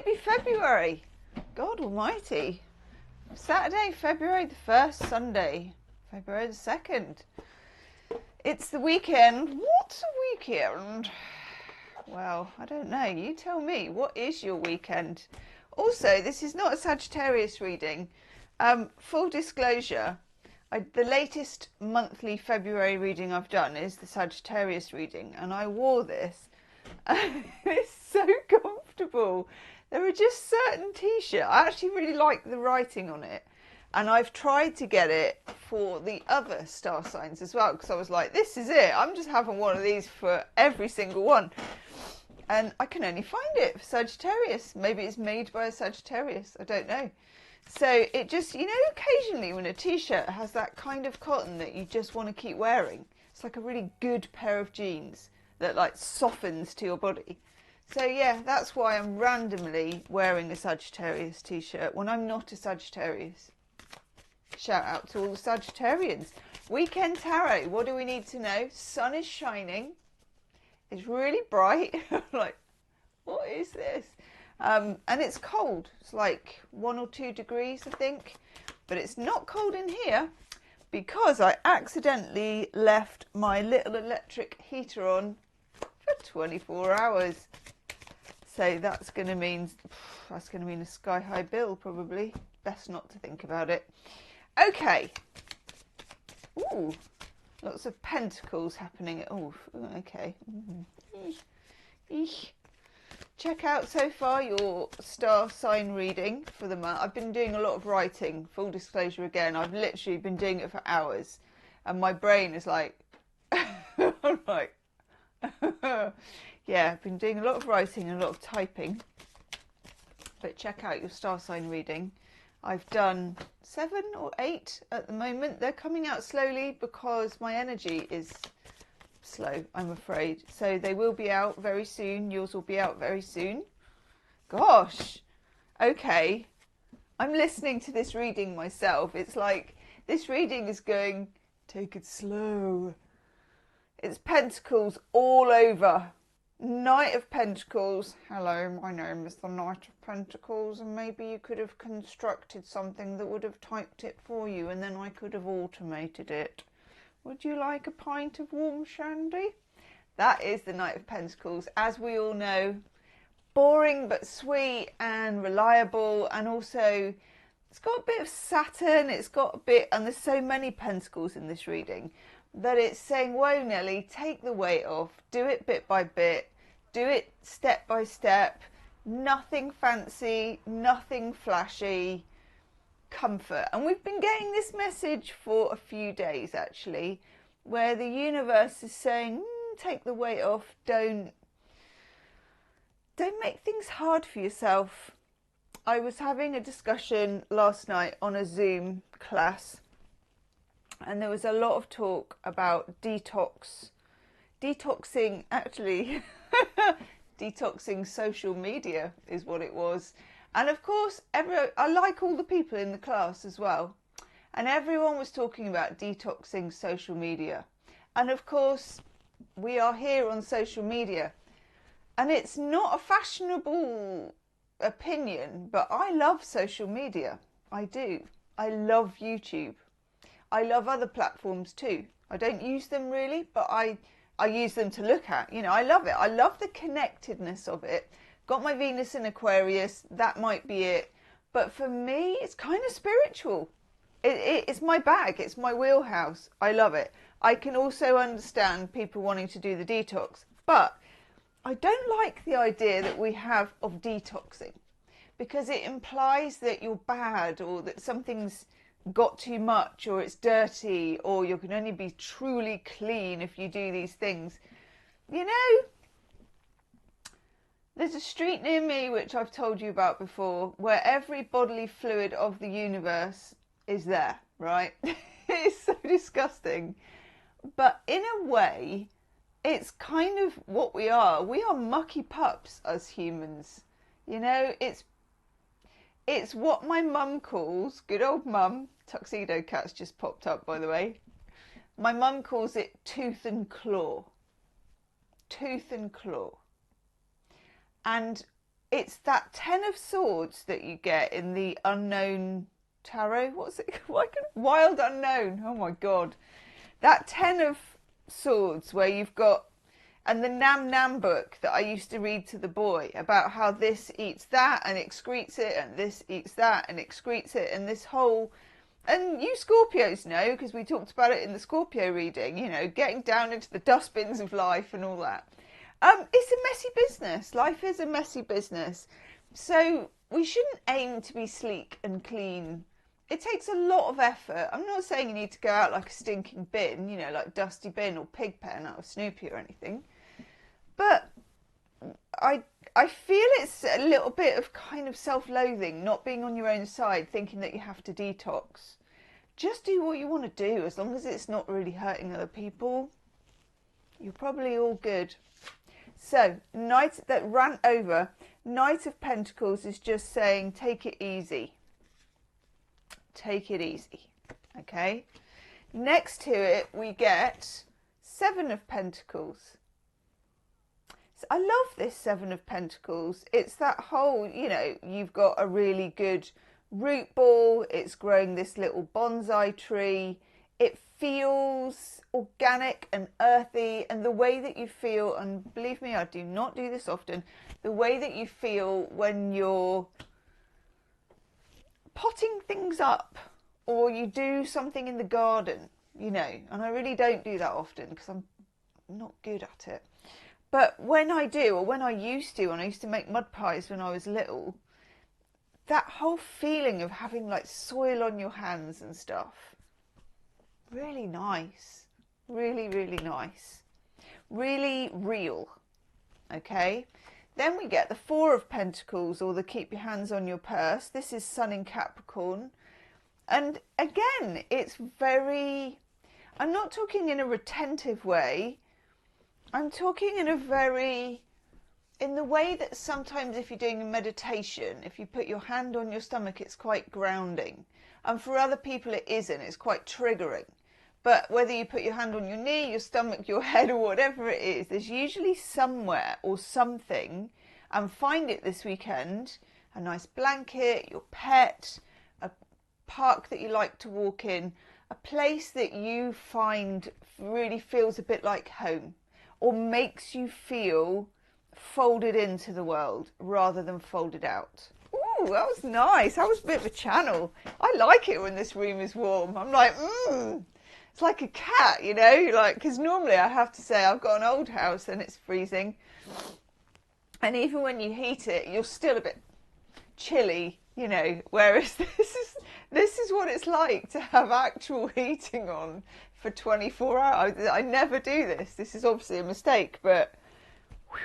it be February? God almighty. Saturday, February the 1st, Sunday, February the 2nd. It's the weekend. What's a weekend? Well, I don't know. You tell me. What is your weekend? Also, this is not a Sagittarius reading. Full disclosure, the latest monthly February reading I've done is the Sagittarius reading, and I wore this. It's so comfortable. There are just certain t-shirts. I actually really like the writing on it, and I've tried to get it for the other star signs as well, because I was like, this is it. I'm just having one of these for every single one. And I can only find it for Sagittarius. Maybe it's made by a Sagittarius. I don't know. So it just, you know, occasionally when a t-shirt has that kind of cotton that you just want to keep wearing, it's like a really good pair of jeans that like softens to your body. So yeah, that's why I'm randomly wearing a Sagittarius t-shirt when I'm not a Sagittarius. Shout out to all the Sagittarians. Weekend tarot, what do we need to know? Sun is shining. It's really bright. Like, what is this? And it's cold. It's like 1 or 2 degrees, I think. But it's not cold in here because I accidentally left my little electric heater on for 24 hours. So that's going to mean a sky-high bill, probably. Best not to think about it. Okay. Ooh. Lots of pentacles happening. Oh, okay. Check out so far your star sign reading for the month. I've been doing a lot of writing, full disclosure again. I've literally been doing it for hours. And my brain is like, I'm like, yeah, I've been doing a lot of writing and a lot of typing. But check out your star sign reading. I've done 7 or 8 at the moment. They're coming out slowly because my energy is slow, I'm afraid. So they will be out very soon. Yours will be out very soon. Gosh. Okay. I'm listening to this reading myself. It's like this reading is going, take it slow. It's pentacles all over. Knight of Pentacles. Hello, my name is the Knight of Pentacles, and maybe you could have constructed something that would have typed it for you, and then I could have automated it. Would you like a pint of warm shandy? That is the Knight of Pentacles. As we all know, boring but sweet and reliable, and also it's got a bit of Saturn, it's got a bit, and there's so many pentacles in this reading, that it's saying, whoa Nelly, take the weight off, do it bit by bit, do it step by step, nothing fancy, nothing flashy, comfort. And we've been getting this message for a few days actually, where the universe is saying, take the weight off, don't make things hard for yourself. I was having a discussion last night on a Zoom class, and there was a lot of talk about detoxing, actually. Detoxing social media is what it was. And of course, I like all the people in the class as well. And everyone was talking about detoxing social media. And of course, we are here on social media. And it's not a fashionable opinion, but I love social media. I do. I love YouTube. I love other platforms too. I don't use them really, but I use them to look at. You know, I love it. I love the connectedness of it. Got my Venus in Aquarius. That might be it. But for me, it's kind of spiritual. It's my bag. It's my wheelhouse. I love it. I can also understand people wanting to do the detox. But I don't like the idea that we have of detoxing, because it implies that you're bad, or that something's got too much, or it's dirty, or you can only be truly clean if you do these things. You know, there's a street near me, which I've told you about before, where every bodily fluid of the universe is there, right? It's so disgusting. But in a way, it's kind of what we are. We are mucky pups as humans. You know, it's what my mum calls, good old mum, Tuxedo Cat's just popped up by the way. My mum calls it tooth and claw. Tooth and claw. And it's that 10 of Swords that you get in the Unknown Tarot. What's it? Wild Unknown. Oh my God. That 10 of Swords where you've got, and the Nam Nam book that I used to read to the boy about how this eats that and excretes it, and this eats that and excretes it, and this whole, and you Scorpios know, because we talked about it in the Scorpio reading, you know, getting down into the dustbins of life and all that. It's a messy business. Life is a messy business. So we shouldn't aim to be sleek and clean. It takes a lot of effort. I'm not saying you need to go out like a stinking bin, you know, like Dusty Bin or Pigpen out of Snoopy or anything. But I feel it's a little bit of kind of self-loathing, not being on your own side, thinking that you have to detox. Just do what you want to do, as long as it's not really hurting other people. You're probably all good. So, Knight of Pentacles is just saying, take it easy. Take it easy. Okay. Next to it, we get 7 of Pentacles. I love this 7 of Pentacles. It's that whole, you know, you've got a really good root ball. It's growing this little bonsai tree. It feels organic and earthy, and the way that you feel, and believe me, I do not do this often, the way that you feel when you're potting things up or you do something in the garden, you know, and I really don't do that often because I'm not good at it. But when I do, or when I used to make mud pies when I was little, that whole feeling of having like soil on your hands and stuff, really nice. Really, really nice. Really real. Okay. Then we get the 4 of Pentacles, or the keep your hands on your purse. This is Sun in Capricorn. And again, it's very, I'm not talking in a retentive way. I'm talking in a very, in the way that sometimes if you're doing a meditation, if you put your hand on your stomach, it's quite grounding. And for other people it isn't, it's quite triggering. But whether you put your hand on your knee, your stomach, your head, or whatever it is, there's usually somewhere or something, and find it this weekend, a nice blanket, your pet, a park that you like to walk in, a place that you find really feels a bit like home, or makes you feel folded into the world rather than folded out. Ooh, that was nice. That was a bit of a channel. I like it when this room is warm. I'm like, It's like a cat, you know, like, because normally I have to say I've got an old house and it's freezing. And even when you heat it, you're still a bit chilly, you know, whereas this is what it's like to have actual heating on for 24 hours. I never do this. This is obviously a mistake, but whew,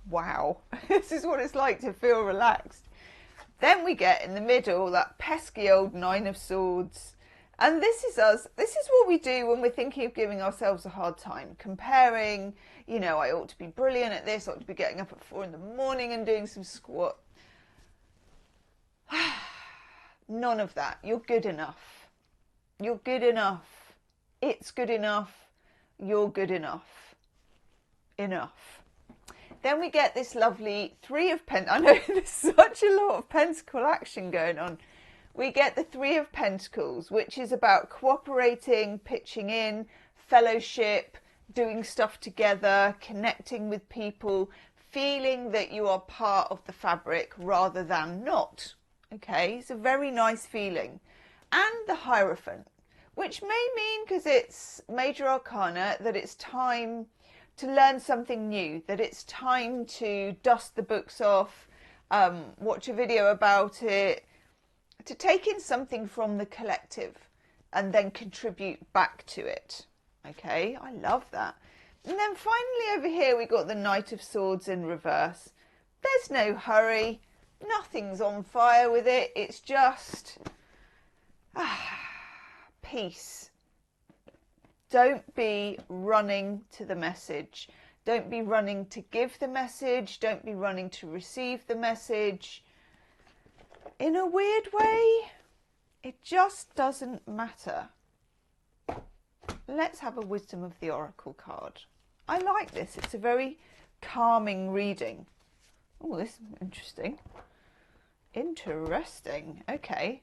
wow. This is what it's like to feel relaxed. Then we get in the middle that pesky old 9 of Swords. And this is us. This is what we do when we're thinking of giving ourselves a hard time. Comparing, you know, I ought to be brilliant at this. I ought to be getting up at 4 in the morning and doing some squat. None of that. You're good enough. You're good enough. It's good enough. You're good enough. Enough. Then we get this lovely 3 of Pentacles. I know there's such a lot of Pentacle action going on. We get the 3 of Pentacles, which is about cooperating, pitching in, fellowship, doing stuff together, connecting with people, feeling that you are part of the fabric rather than not. Okay, it's a very nice feeling. And the Hierophant, which may mean, because it's Major Arcana, that it's time to learn something new, that it's time to dust the books off, watch a video about it, to take in something from the collective and then contribute back to it. Okay, I love that. And then finally over here we got the Knight of Swords in reverse. There's no hurry. Nothing's on fire with it. It's just peace. Don't be running to the message. Don't be running to give the message. Don't be running to receive the message. In a weird way, it just doesn't matter. Let's have a Wisdom of the Oracle card. I like this. It's a very calming reading. Oh, this is interesting. Interesting. Okay.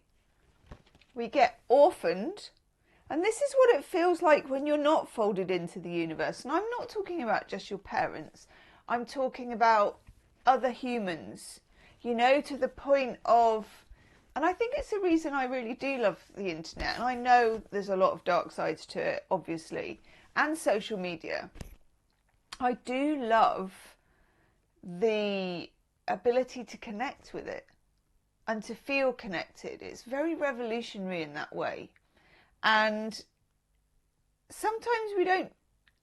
We get orphaned. And this is what it feels like when you're not folded into the universe. And I'm not talking about just your parents. I'm talking about other humans, you know, to the point of, and I think it's the reason I really do love the internet. And I know there's a lot of dark sides to it, obviously, and social media. I do love the ability to connect with it and to feel connected. It's very revolutionary in that way. And sometimes we don't,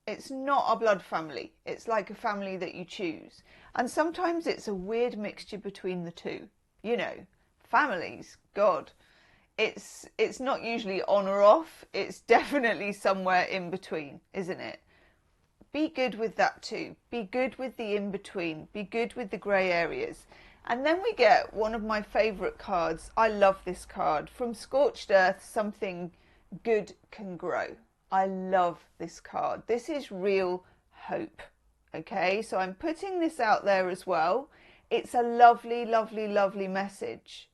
it's not our blood family. It's like a family that you choose. And sometimes it's a weird mixture between the two. You know, families, God, it's not usually on or off. It's definitely somewhere in between, isn't it? Be good with that too. Be good with the in-between. Be good with the grey areas. And then we get one of my favourite cards. I love this card. From Scorched Earth, Something Good Can Grow. I love this card. This is real hope. Okay, so I'm putting this out there as well. It's a lovely, lovely, lovely message.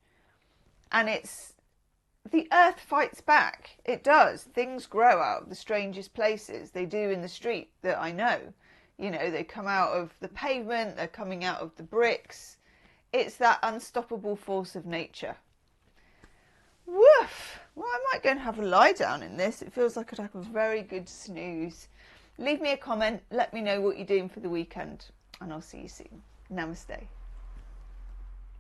And it's, the earth fights back. It does. Things grow out of the strangest places. They do in the street that I know. You know, they come out of the pavement, they're coming out of the bricks. It's that unstoppable force of nature. Woof! Well, I might go and have a lie down in this. It feels like I'd have a very good snooze. Leave me a comment. Let me know what you're doing for the weekend. And I'll see you soon. Namaste.